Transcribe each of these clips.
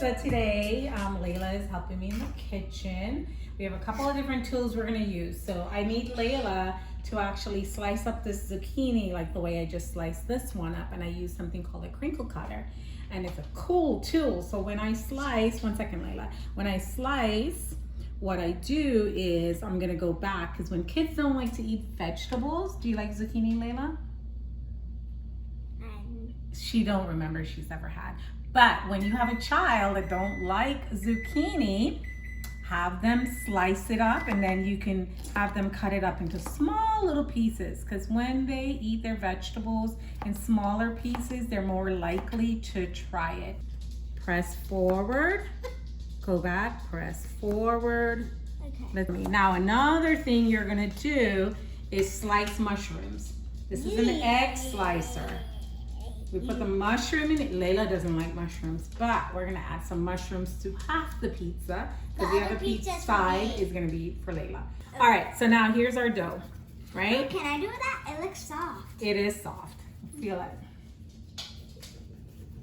pizza today. Layla is helping me in the kitchen. We have a couple of different tools we're gonna use. So I need Layla to actually slice up this zucchini like the way I just sliced this one up, and I use something called a crinkle cutter. And it's a cool tool. So when I slice, one second Layla, when I slice, what I do is I'm gonna go back, because when kids don't like to eat vegetables, do you like zucchini, Layla? She don't remember she's ever had. But when you have a child that don't like zucchini, have them slice it up, and then you can have them cut it up into small little pieces, because when they eat their vegetables in smaller pieces, they're more likely to try it. Press forward, go back, press forward. Okay. Now another thing you're gonna do is slice mushrooms. This is an egg slicer. We put the mushroom in it. Layla doesn't like mushrooms, but we're gonna add some mushrooms to half the pizza, because the other pizza side is gonna be for Layla. Okay. All right, so now here's our dough, right? Oh, can I do that? It looks soft. It is soft. Feel it.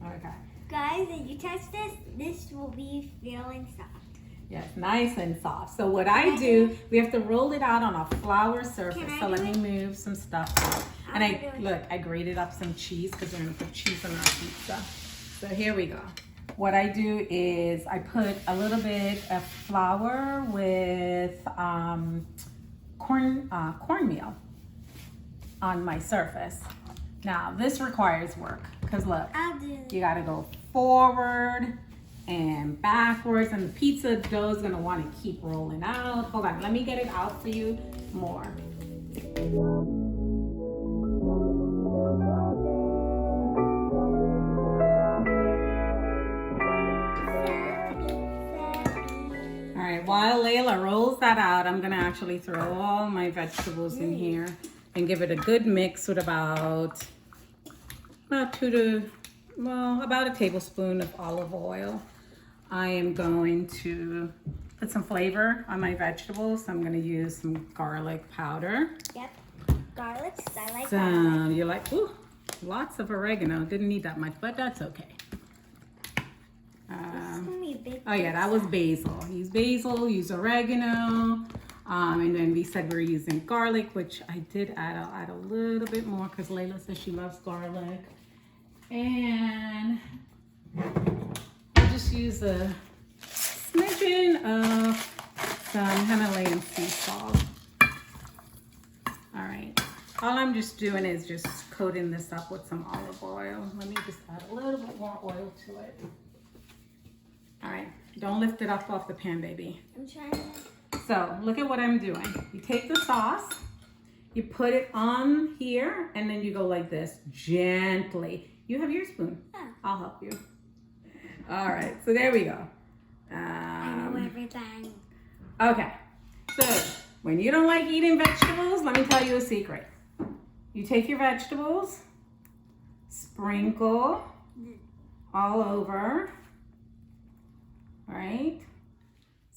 Okay. Guys, if you touch this, this will be feeling soft. Yes, nice and soft. So what I do, we have to roll it out on a flour surface. So let me move some stuff out. And I grated up some cheese, because we're gonna put cheese on our pizza. So here we go. What I do is I put a little bit of flour with cornmeal on my surface. Now this requires work, because look, you gotta go forward and backwards, and the pizza dough is gonna want to keep rolling out. Hold on, let me get it out for you more. All right, while Layla rolls that out, I'm gonna actually throw all my vegetables in here and give it a good mix with about a tablespoon of olive oil. I am going to put some flavor on my vegetables. So I'm going to use some garlic powder. Yep, garlic. I like so garlic. You're like, ooh, lots of oregano. Didn't need that much, but that's okay. This is gonna be a big oh yeah, that was basil. Use basil, use oregano. And then we said we're using garlic, which I did add. I'll add a little bit more, because Layla says she loves garlic. And I'll just use a smidgen of some Himalayan sea salt. All right, all I'm just doing is just coating this up with some olive oil. Let me just add a little bit more oil to it. All right, don't lift it up off the pan, baby. I'm trying to. So look at what I'm doing. You take the sauce, you put it on here, and then you go like this, gently. You have your spoon. Yeah. I'll help you. All right, so there we go. I know everything. Okay, so when you don't like eating vegetables, let me tell you a secret. You take your vegetables, sprinkle all over, all right?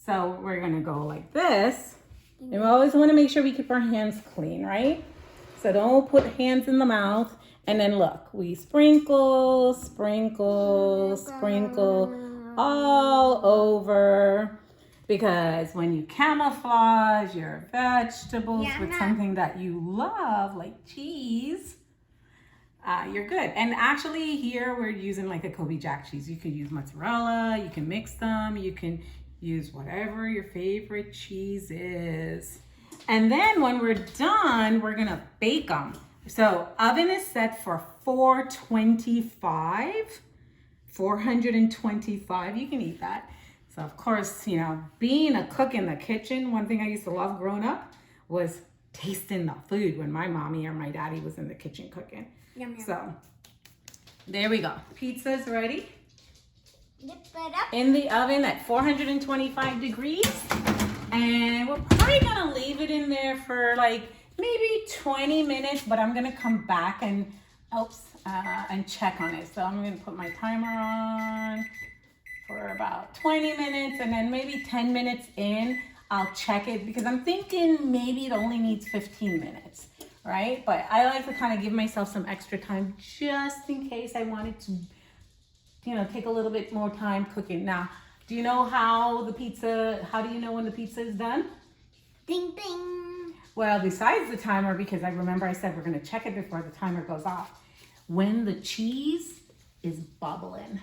So we're gonna go like this. And we always wanna make sure we keep our hands clean, right? So don't put hands in the mouth. And then look, we sprinkle, sprinkle, sprinkle all over. Because when you camouflage your vegetables with something that you love, like cheese, you're good. And actually here we're using like a Kobe Jack cheese. You can use mozzarella, you can mix them, you can use whatever your favorite cheese is. And then when we're done, we're gonna bake them. So oven is set for 425, 425, you can eat that. So of course, you know, being a cook in the kitchen, one thing I used to love growing up was tasting the food when my mommy or my daddy was in the kitchen cooking. Yum, yum. So there we go. Pizza's ready. Dip it up. In the oven at 425 degrees. And we're probably gonna leave it in there for like maybe 20 minutes, but I'm gonna come back and and check on it. So I'm gonna put my timer on for about 20 minutes, and then maybe 10 minutes in, I'll check it, because I'm thinking maybe it only needs 15 minutes, right? But I like to kind of give myself some extra time just in case I wanted to take a little bit more time cooking. Now, do you know how do you know when the pizza is done? Ding ding. Well, besides the timer, because I remember I said we're gonna check it before the timer goes off. When the cheese is bubbling,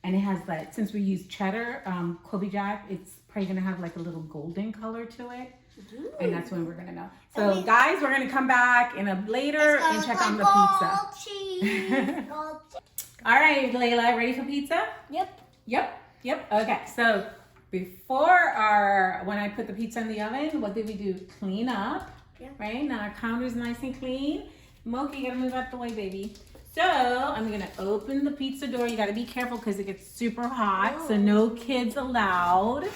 and it has that, since we use cheddar, Kobe Jack, it's probably gonna have like a little golden color to it. Ooh. And that's when we're gonna know. So guys, we're gonna come back later and check on the pizza. Cheese. Gold cheese. All right, Layla, ready for pizza? Yep. Yep. Okay, so when I put the pizza in the oven, what did we do? Clean up, right? Now our counter's nice and clean. Moki, you gotta move out the way, baby. So I'm gonna open the pizza door. You gotta be careful because it gets super hot, so no kids allowed.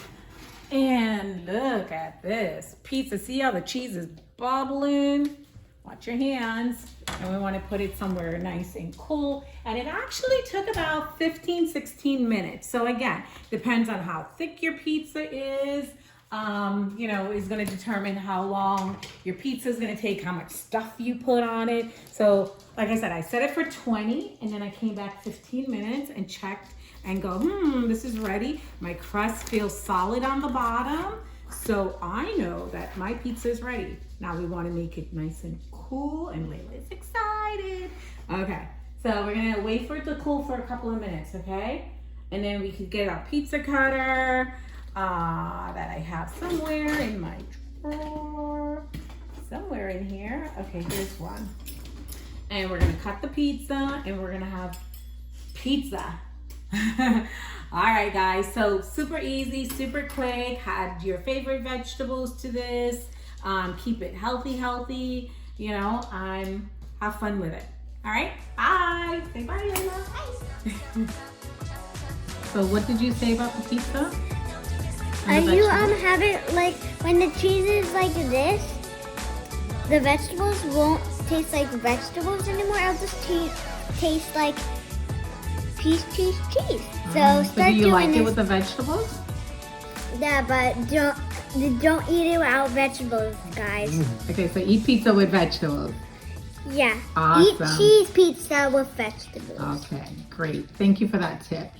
And look at this pizza. See how the cheese is bubbling? Watch your hands. And we want to put it somewhere nice and cool. And it actually took about 15-16 minutes. So again, depends on how thick your pizza is. Is going to determine how long your pizza is going to take, how much stuff you put on it. So like I said, I set it for 20 and then I came back 15 minutes and checked and go, this is ready. My crust feels solid on the bottom. So I know that my pizza is ready. Now we want to make it nice and cool, and Layla is excited. Okay, so we're gonna wait for it to cool for a couple of minutes, okay? And then we could get our pizza cutter that I have somewhere in my drawer. Somewhere in here. Okay, here's one. And we're gonna cut the pizza and we're gonna have pizza. All right, guys, so super easy, super quick. Add your favorite vegetables to this. Keep it healthy. Have fun with it. All right, bye. Say bye, Layla. So what did you say about the pizza? You have it like when the cheese is like this, the vegetables won't taste like vegetables anymore. It'll just taste like cheese. So do you like it with the vegetables? Yeah, but don't eat it without vegetables, guys. Okay, so eat pizza with vegetables. Yeah. Awesome. Eat cheese pizza with vegetables. Okay, great. Thank you for that tip.